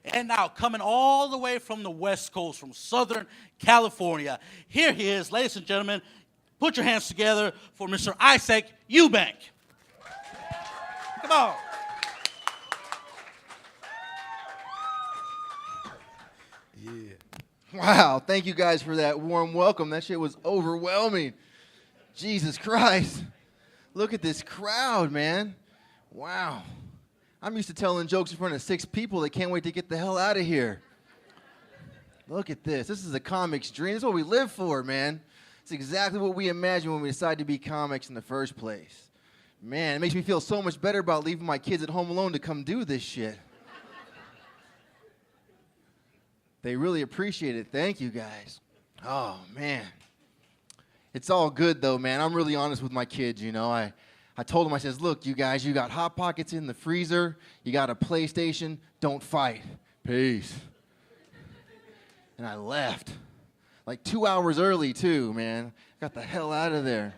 And now, coming all the way from the West Coast, from Southern California, here he is, ladies and gentlemen. Put your hands together for Mr. Isaac Eubank. Come on. Yeah. Wow, thank you guys for that warm welcome. That shit was overwhelming. Jesus Christ. Look at this crowd, man. Wow. I'm used to telling jokes in front of 6 people that can't wait to get the hell out of here. Look at this. This is a comic's dream. This is what we live for, man. It's exactly what we imagined when we decided to be comics in the first place. Man, it makes me feel so much better about leaving my kids at home alone to come do this shit. They really appreciate it. Thank you, guys. Oh, man. It's all good, though, man. I'm really honest with my kids, you know. I told them, I says, look, you guys, you got Hot Pockets in the freezer. You got a PlayStation. Don't fight. Peace. And I left. Like 2 hours early, too, man. Got the hell out of there.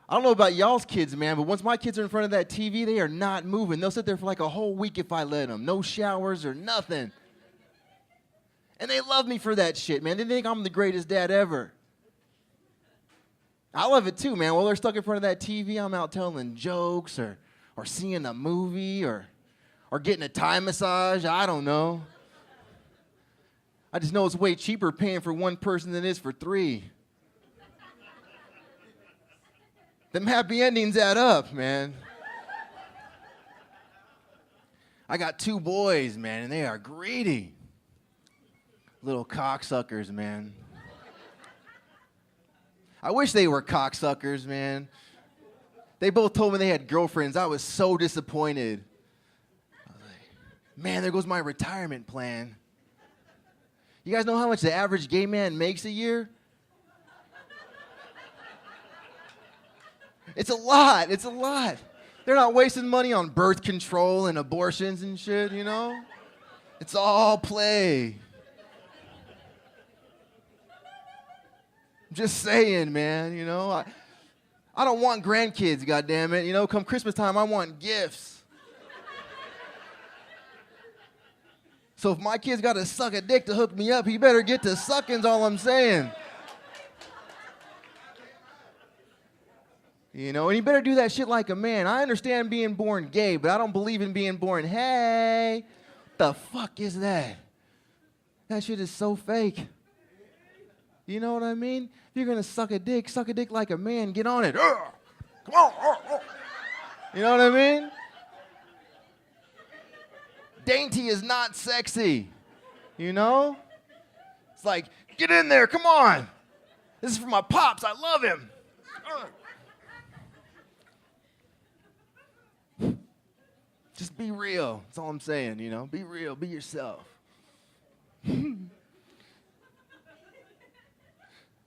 I don't know about y'all's kids, man, but once my kids are in front of that TV, they are not moving. They'll sit there for like a whole week if I let them. No showers or nothing. And they love me for that shit, man. They think I'm the greatest dad ever. I love it too, man. While they're stuck in front of that TV, I'm out telling jokes or seeing a movie or getting a Thai massage. I don't know. I just know it's way cheaper paying for one person than it is for 3. Them happy endings add up, man. I got 2 boys, man, and they are greedy. Little cocksuckers, man. I wish they were cocksuckers, man. They both told me they had girlfriends. I was so disappointed. I was like, man, there goes my retirement plan. You guys know how much the average gay man makes a year? It's a lot. It's a lot. They're not wasting money on birth control and abortions and shit, you know? It's all play. Just saying, man, you know? I don't want grandkids, goddammit. You know, come Christmas time, I want gifts. So if my kid's got to suck a dick to hook me up, he better get to sucking's all I'm saying. You know, and he better do that shit like a man. I understand being born gay, but I don't believe in being born, hey, what the fuck is that? That shit is so fake. You know what I mean? If you're going to suck a dick like a man, get on it. Come on. You know what I mean? Dainty is not sexy, you know? It's like, get in there, come on. This is for my pops, I love him. Just be real, that's all I'm saying, you know? Be real, be yourself.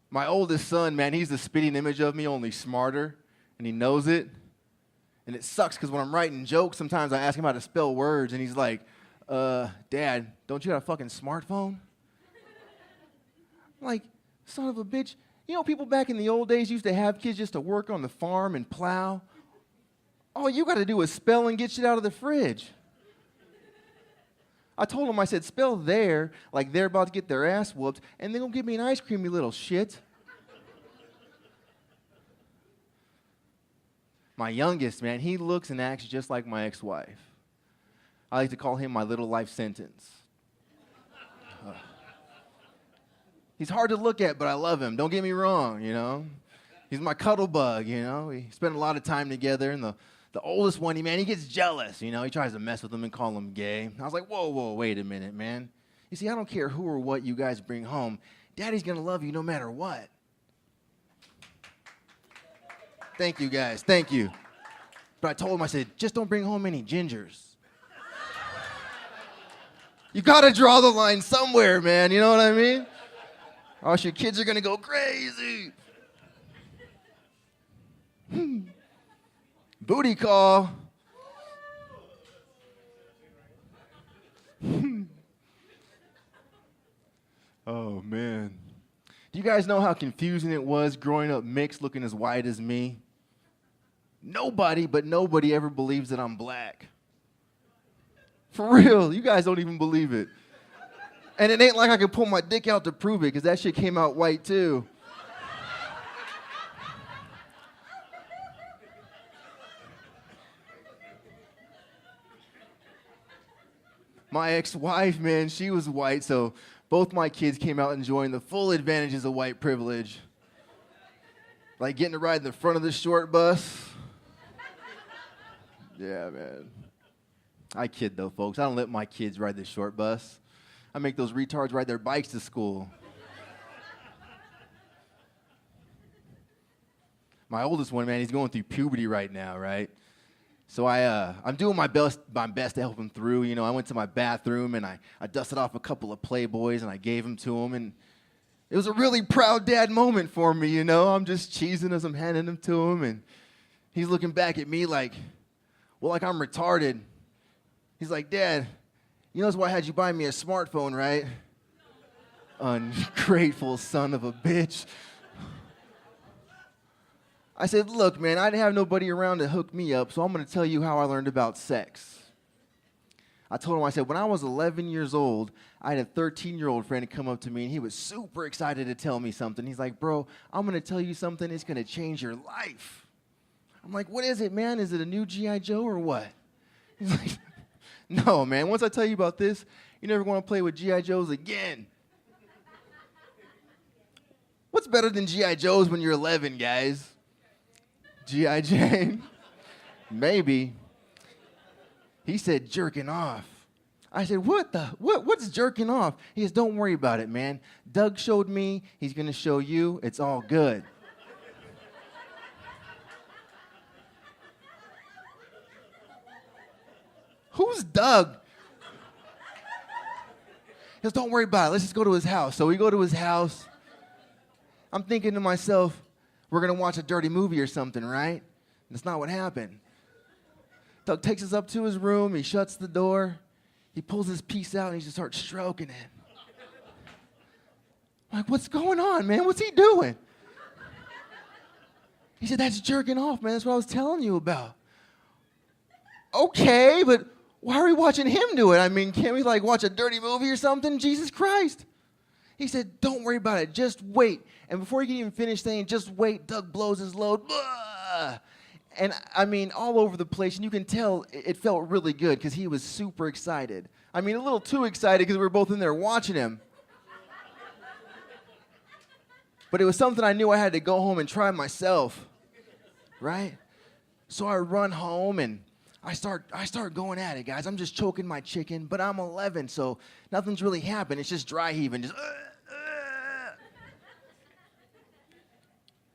My oldest son, man, he's the spitting image of me, only smarter, and he knows it. And it sucks because when I'm writing jokes, sometimes I ask him how to spell words, and he's like, Dad, don't you have a fucking smartphone? I'm like, son of a bitch. You know, people back in the old days used to have kids just to work on the farm and plow. All you got to do is spell and get shit out of the fridge. I told him, I said, spell there like they're about to get their ass whooped, and then go give me an ice cream, you little shit. My youngest, man, he looks and acts just like my ex-wife. I like to call him my little life sentence. He's hard to look at, but I love him. Don't get me wrong, you know. He's my cuddle bug, you know. We spend a lot of time together, and the oldest one, he gets jealous, you know. He tries to mess with him and call him gay. I was like, whoa, wait a minute, man. You see, I don't care who or what you guys bring home. Daddy's going to love you no matter what. Thank you, guys. Thank you. But I told him, I said, just don't bring home any gingers. You got to draw the line somewhere, man. You know what I mean? Or else your kids are going to go crazy. Booty call. Oh, man. Do you guys know how confusing it was growing up mixed, looking as white as me? Nobody ever believes that I'm black. For real, you guys don't even believe it. And it ain't like I can pull my dick out to prove it, because that shit came out white too. My ex-wife, man, she was white, so both my kids came out enjoying the full advantages of white privilege. Like getting to ride in the front of the short bus. Yeah, man. I kid though, folks. I don't let my kids ride the short bus. I make those retards ride their bikes to school. My oldest one, man, he's going through puberty right now, right? So I'm doing my best to help him through. You know, I went to my bathroom and I dusted off a couple of Playboys and I gave them to him. And it was a really proud dad moment for me, you know. I'm just cheesing as I'm handing them to him. And he's looking back at me like, well, like I'm retarded. He's like, Dad, you know that's why I had you buy me a smartphone, right? Ungrateful son of a bitch. I said, look, man, I didn't have nobody around to hook me up, so I'm going to tell you how I learned about sex. I told him, I said, when I was 11 years old, I had a 13-year-old friend come up to me, and he was super excited to tell me something. He's like, bro, I'm going to tell you something. It's going to change your life. I'm like, what is it, man? Is it a new G.I. Joe or what? He's like, no, man, once I tell you about this, you never want to play with G.I. Joes again. What's better than G.I. Joes when you're 11, guys? G.I. Jane? Maybe. He said jerking off. I said, what's jerking off? He says, don't worry about it, man. Doug showed me. He's going to show you. It's all good. Who's Doug? He goes, don't worry about it. Let's just go to his house. So we go to his house. I'm thinking to myself, we're going to watch a dirty movie or something, right? That's not what happened. Doug takes us up to his room. He shuts the door. He pulls his piece out, and he just starts stroking it. I'm like, what's going on, man? What's he doing? He said, that's jerking off, man. That's what I was telling you about. Okay, but why are we watching him do it? I mean, can't we, like, watch a dirty movie or something? Jesus Christ. He said, don't worry about it. Just wait. And before he can even finish saying, just wait, Doug blows his load. Blah! And, I mean, all over the place. And you can tell it felt really good because he was super excited. I mean, a little too excited because we were both in there watching him. But it was something I knew I had to go home and try myself. Right? So I run home and I start going at it, guys. I'm just choking my chicken, but I'm 11, so nothing's really happened. It's just dry heaving, just.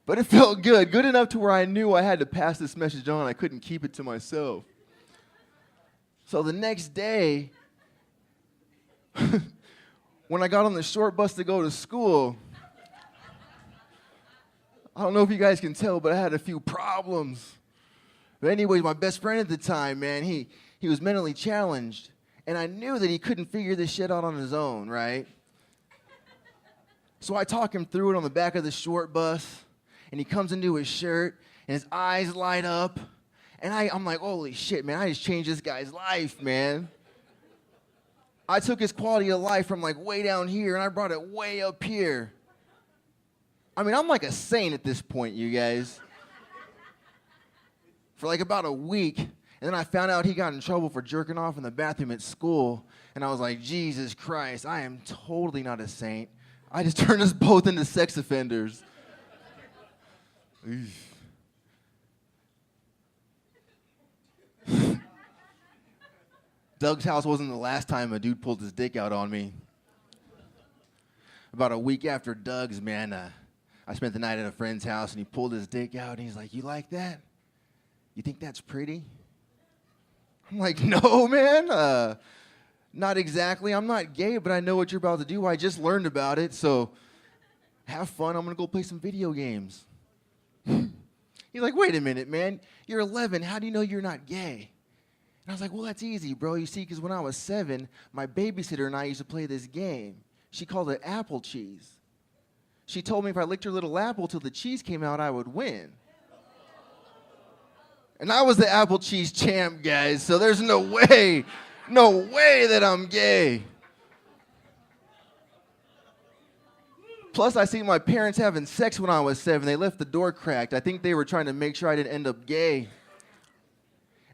But it felt good enough to where I knew I had to pass this message on. I couldn't keep it to myself. So the next day, when I got on the short bus to go to school, I don't know if you guys can tell, but I had a few problems. But anyways, my best friend at the time, man, he was mentally challenged. And I knew that he couldn't figure this shit out on his own, right? So I talk him through it on the back of the short bus. And he comes into his shirt, and his eyes light up. And I'm like, holy shit, man, I just changed this guy's life, man. I took his quality of life from, like, way down here, and I brought it way up here. I mean, I'm like a saint at this point, you guys. For, like, about a week. And then I found out he got in trouble for jerking off in the bathroom at school. And I was like, Jesus Christ, I am totally not a saint. I just turned us both into sex offenders. Doug's house wasn't the last time a dude pulled his dick out on me. About a week after Doug's, man, I spent the night at a friend's house, and he pulled his dick out, and he's like, you like that? You think that's pretty? I'm like, no, man, not exactly. I'm not gay, but I know what you're about to do. I just learned about it, so have fun. I'm going to go play some video games. He's like, wait a minute, man. You're 11. How do you know you're not gay? And I was like, well, that's easy, bro. You see, because when I was 7, my babysitter and I used to play this game. She called it apple cheese. She told me if I licked her little apple till the cheese came out, I would win. And I was the apple cheese champ, guys, so there's no way No way that I'm gay. Plus, I see my parents having sex when I was 7. They left the door cracked. I think they were trying to make sure I didn't end up gay.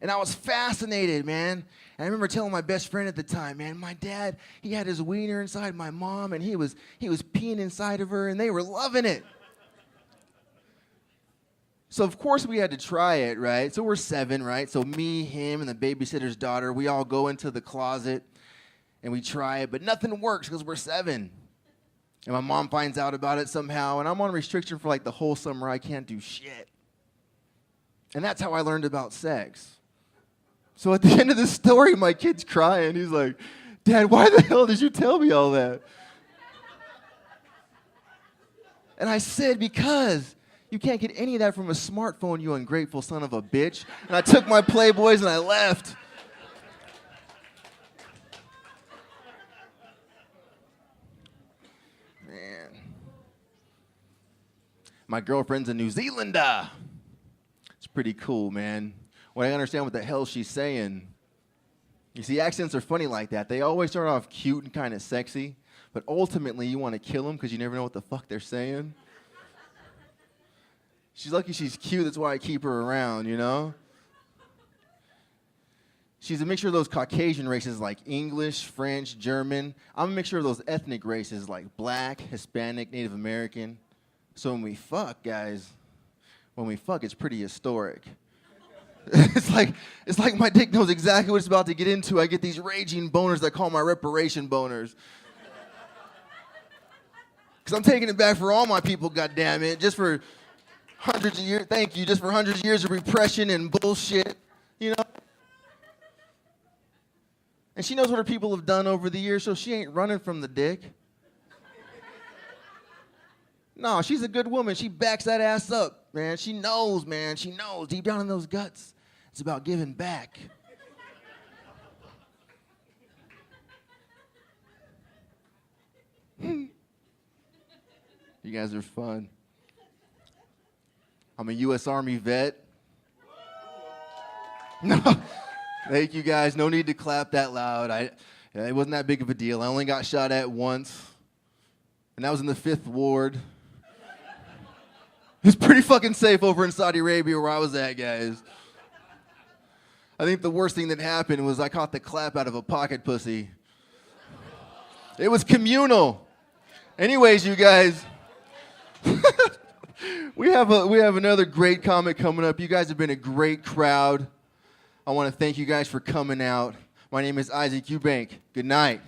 And I was fascinated, man. And I remember telling my best friend at the time, man, my dad, he had his wiener inside my mom, and he was peeing inside of her, and they were loving it. So, of course, we had to try it, right? So we're 7, right? So me, him, and the babysitter's daughter, we all go into the closet, and we try it, but nothing works because we're 7. And my mom finds out about it somehow, and I'm on restriction for like the whole summer. I can't do shit. And that's how I learned about sex. So at the end of the story, my kid's crying. He's like, Dad, why the hell did you tell me all that? And I said, because you can't get any of that from a smartphone, you ungrateful son of a bitch. And I took my Playboys and I left. Man. My girlfriend's a New Zealander. It's pretty cool, man. When I understand what the hell she's saying. You see, accents are funny like that. They always start off cute and kind of sexy, but ultimately you want to kill them because you never know what the fuck they're saying. She's lucky she's cute. That's why I keep her around, you know? She's a mixture of those Caucasian races like English, French, German. I'm a mixture of those ethnic races like Black, Hispanic, Native American. So when we fuck, guys, it's pretty historic. It's like my dick knows exactly what it's about to get into. I get these raging boners that I call my reparation boners. Because I'm taking it back for all my people, goddammit, just for hundreds of years. Thank you, just for hundreds of years of repression and bullshit, you know? And she knows what her people have done over the years, so she ain't running from the dick. No, she's a good woman. She backs that ass up, man. She knows, man. She knows deep down in those guts. It's about giving back. You guys are fun. I'm a U.S. Army vet. No, thank you guys. No need to clap that loud. It wasn't that big of a deal. I only got shot at once, and that was in the 5th Ward. It's pretty fucking safe over in Saudi Arabia where I was at, guys. I think the worst thing that happened was I caught the clap out of a pocket pussy. It was communal. Anyways, you guys, we have another great comic coming up. You guys have been a great crowd. I want to thank you guys for coming out. My name is Isaac Eubank. Good night.